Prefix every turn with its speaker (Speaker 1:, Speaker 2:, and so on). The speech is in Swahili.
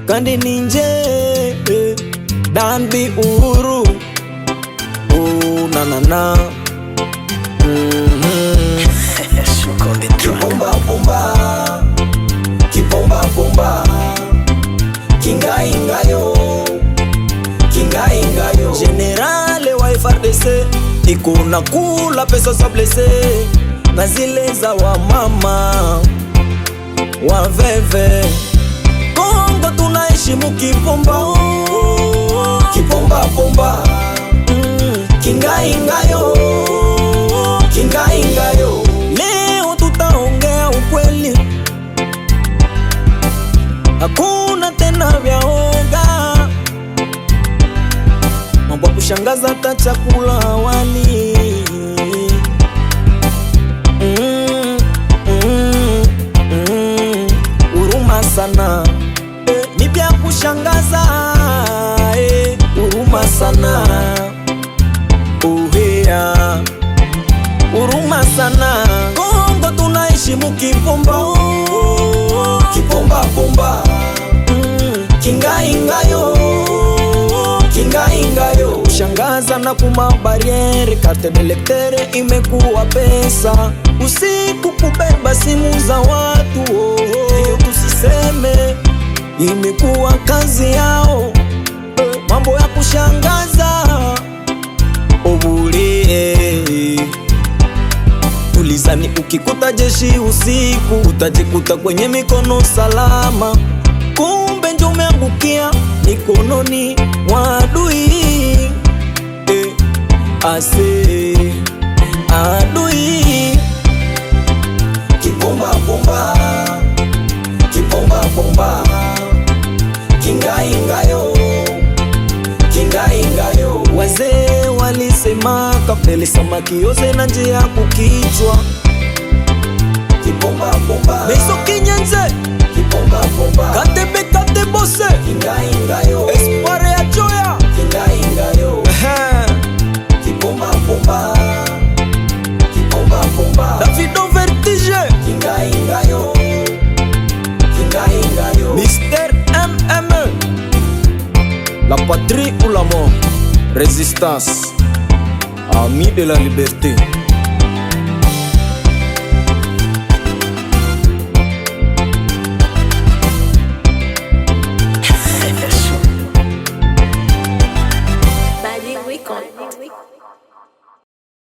Speaker 1: kandi ninje dambi uhuru nanana
Speaker 2: Kibomba bomba, kibomba bomba, kinga ingayo, kinga ingayo.
Speaker 1: Generale wa FARDC iko na kula pesa za blesse na zile za wa mama wa veve. Kongo tunaheshimu kibomba,
Speaker 2: kibomba bomba, kinga ingayo, kinga ingayo.
Speaker 1: Leo tutaongea ukweli, hakuna tena vya oga. Mambo ya kushangaza hata chakula wali huruma sana ni vya kushangaza huruma sana huruma sana. Kongo tunaheshimu kibomba,
Speaker 2: kibomba bomba, kinga ingayo, kinga ingayo.
Speaker 1: Kushangaza na kuma bariere, carte d'electeur imekuwa pesa. Usiku kubeba simu za watu hiyo tusiseme, imekuwa kazi yao. Mambo ya kushangaza obule. Ulizani ukikuta jeshi usiku utajikuta kwenye mikono salama, kumbe ndio umeangukia mikononi mwa adui. Ase adui.
Speaker 2: Kibomba bomba, kibomba bomba, kinga ingayo, kinga ingayo.
Speaker 1: Wazee walisema kapele samaki yote na njia kukichwa.
Speaker 2: Kibomba bomba,
Speaker 1: Meso kinyenze,
Speaker 2: kibomba bomba,
Speaker 1: katebe kate bose,
Speaker 2: kinga ingayo,
Speaker 1: espoir ya joya,
Speaker 2: kinga ingayo. Kibomba bomba, kibomba bomba,
Speaker 1: Davido Vertige,
Speaker 2: kinga ingayo, kinga ingayo.
Speaker 1: Mister MM, la patrie ou la mort, résistance, amis de la liberté.